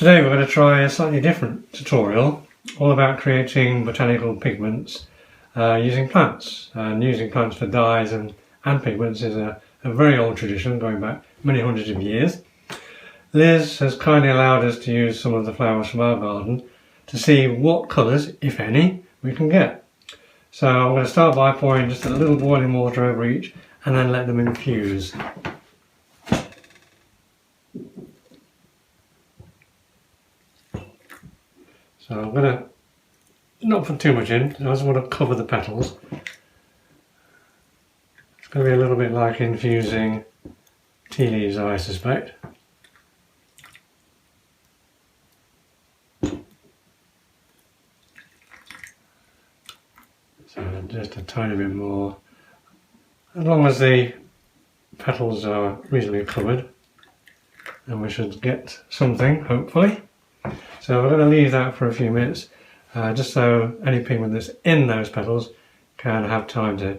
Today we're going to try a slightly different tutorial all about creating botanical pigments using plants. And using plants for dyes and pigments is a very old tradition going back many hundreds of years. Liz has kindly allowed us to use some of the flowers from our garden to see what colours, if any, we can get. So I'm going to start by pouring just a little boiling water over each and then let them infuse. So I'm going to not put too much in, I just want to cover the petals. It's going to be a little bit like infusing tea leaves, I suspect. So just a tiny bit more, as long as the petals are reasonably covered, and we should get something, hopefully. So we're going to leave that for a few minutes, just so any pigment that's in those petals can have time to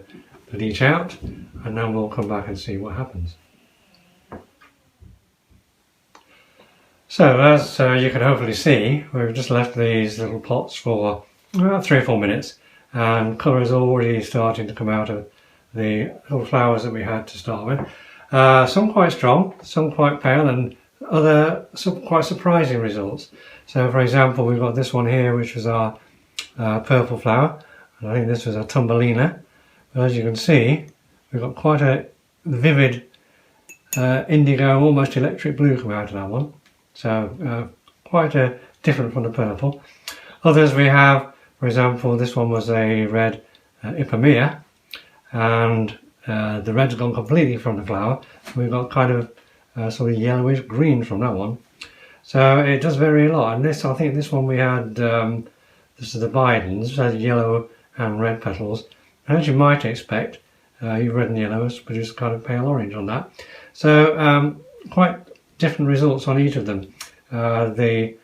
leach out, and then we'll come back and see what happens. So as you can hopefully see, we've just left these little pots for about 3 or 4 minutes, and colour is already starting to come out of the little flowers that we had to start with. Some quite strong, some quite pale, and some quite surprising results. So for example, we've got this one here, which was our purple flower, and I think this was a Thumbelina. But as you can see, we've got quite a vivid indigo, almost electric blue come out of that one. So quite different from the purple. Others we have, for example, this one was a red Ipomoea, and the red's gone completely from the flower. We've got kind of sort of yellowish green from that one. So it does vary a lot. And this, I think this one we had, this is the Bidens, which has yellow and red petals. And as you might expect, red and yellow has produced kind of pale orange on that. So quite different results on each of them. The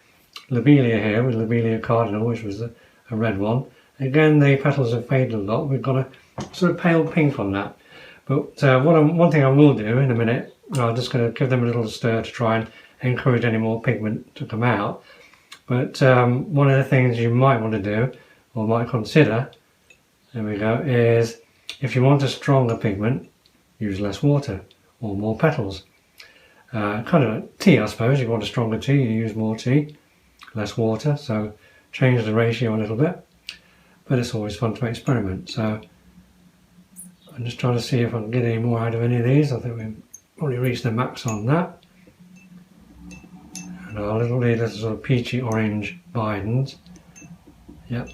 Lobelia here with Lobelia cardinal, which was a red one. Again, the petals have faded a lot. We've got a sort of pale pink on that. But one thing I will do in a minute, I'm just going to give them a little stir to try and encourage any more pigment to come out. But one of the things you might want to do, or might consider, there we go, is if you want a stronger pigment, use less water or more petals. Kind of like tea, I suppose. If you want a stronger tea, you use more tea, less water, so change the ratio a little bit. But it's always fun to experiment. So I'm just trying to see if I can get any more out of any of these. I think we've probably reached the max on that. And our little sort of peachy orange Bidens. Yep.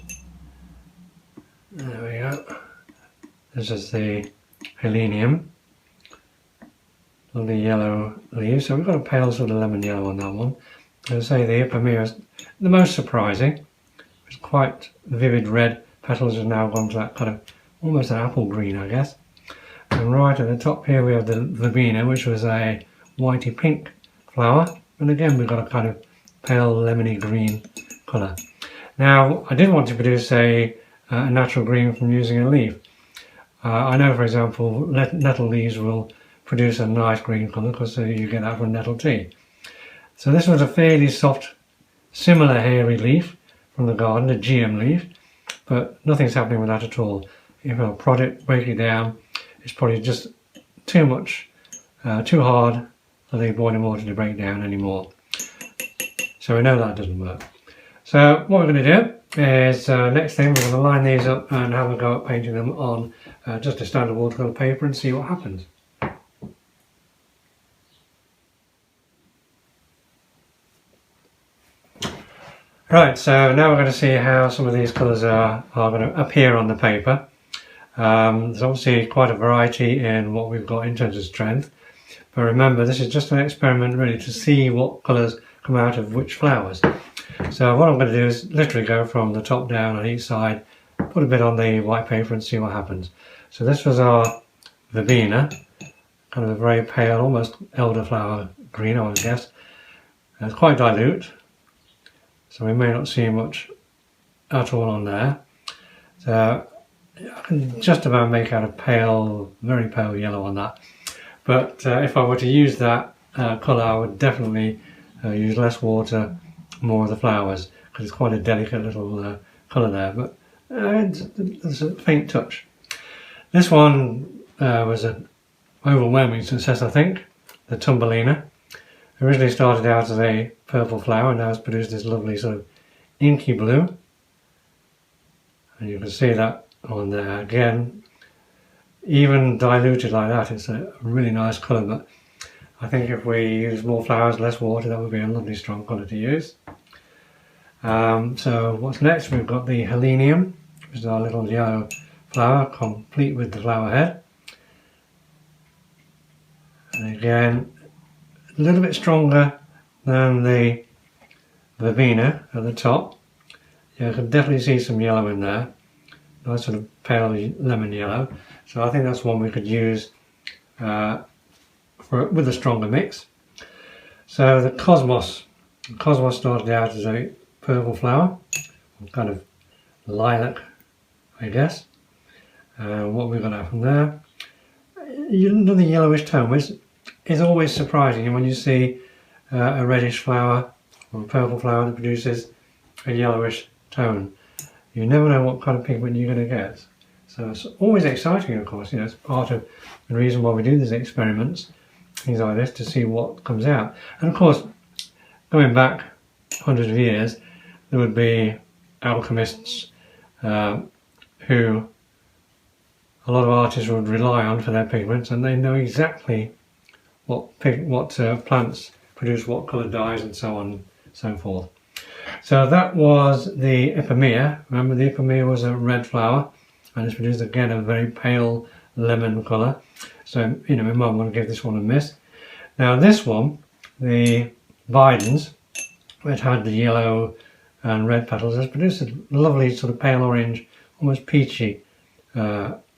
There we go. This is the Helenium. Lovely yellow leaves. So we've got a pale sort of lemon yellow on that one. As I say, the Ipomoea is the most surprising. It's quite vivid red. Petals have now gone to that kind of almost an apple green, I guess. And right at the top here we have the Verbena, which was a whitey pink flower. And again we've got a kind of pale lemony green colour. Now I did want to produce a natural green from using a leaf. I know, for example, nettle leaves will produce a nice green colour because you get that from nettle tea. So this was a fairly soft, similar hairy leaf from the garden, a GM leaf, but nothing's happening with that at all. If I prod it, break it down, it's probably just too much, too hard for the boiling water to break down anymore. So we know that doesn't work. So what we're going to do is, next thing, we're going to line these up and have a go at painting them on just a standard watercolour paper and see what happens. Right, so now we're going to see how some of these colours are going to appear on the paper. There's obviously quite a variety in what we've got in terms of strength, but remember this is just an experiment really to see what colours come out of which flowers. So what I'm going to do is literally go from the top down on each side, put a bit on the white paper and see what happens. So this was our Verbena, kind of a very pale, almost elderflower green, I would guess. It's quite dilute, so we may not see much at all on there. So I can just about make out a pale, very pale yellow on that. But if I were to use that colour, I would definitely use less water more of the flowers, because it's quite a delicate little colour there, but there's a faint touch. This one was an overwhelming success, I think, the Thumbelina. Originally started out as a purple flower, and now it's produced this lovely sort of inky blue. And you can see that on there again. Even diluted like that, it's a really nice colour, but I think if we use more flowers, less water, that would be a lovely strong colour to use. So what's next? We've got the Helenium, which is our little yellow flower, complete with the flower head. And again, a little bit stronger than the Verbena at the top. Yeah, I can definitely see some yellow in there. Nice sort of pale lemon yellow. So I think that's one we could use with a stronger mix. So the Cosmos. The Cosmos started out as a purple flower, kind of lilac, I guess. What we've got out from there. Another yellowish tone, which is always surprising when you see a reddish flower or a purple flower that produces a yellowish tone. You never know what kind of pigment you're going to get. So it's always exciting, of course. You know, it's part of the reason why we do these experiments, things like this, to see what comes out. And of course, going back hundreds of years, there would be alchemists who a lot of artists would rely on for their pigments, and they know exactly what plants produce what colour dyes and so on and so forth. So that was the Ipomoea. Remember, the Ipomoea was a red flower, and it's produced again a very pale lemon colour. So, you know, we might want to give this one a miss. Now this one, the Bidens, which had the yellow and red petals, has produced a lovely sort of pale orange, almost peachy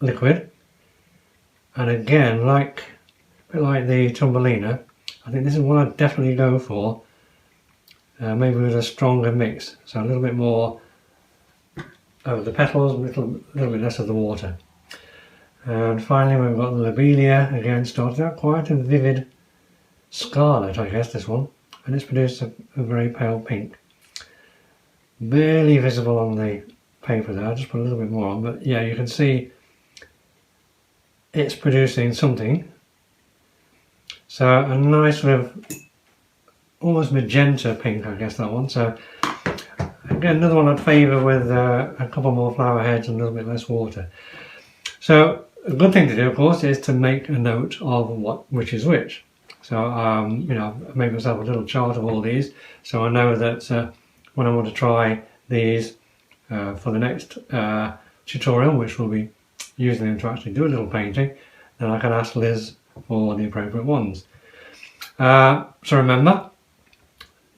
liquid. And again, a bit like the Thumbelina, I think this is one I'd definitely go for. Maybe with a stronger mix, so a little bit more of the petals, a little bit less of the water. And finally we've got the Lobelia, again started out quite a vivid scarlet, I guess, this one, and it's produced a very pale pink. Barely visible on the paper there, I'll just put a little bit more on, but yeah, you can see it's producing something. So a nice sort of almost magenta pink, I guess, that one. So again, another one I'd favour with a couple more flower heads and a little bit less water. So a good thing to do, of course, is to make a note of which is which. So you know, I made myself a little chart of all these, so I know that when I want to try these for the next tutorial, which will be using them to actually do a little painting, then I can ask Liz for the appropriate ones. So remember,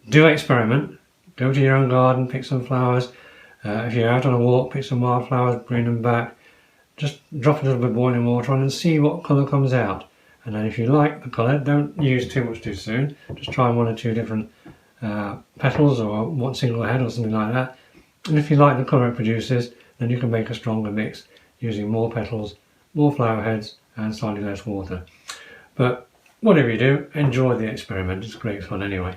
do experiment, go to your own garden, pick some flowers. If you're out on a walk, pick some wildflowers, bring them back, just drop a little bit of boiling water on and see what colour comes out. And then if you like the colour, don't use too much too soon, just try one or two different petals or one single head or something like that. And if you like the colour it produces, then you can make a stronger mix using more petals, more flower heads and slightly less water. But whatever you do, enjoy the experiment, it's great fun anyway.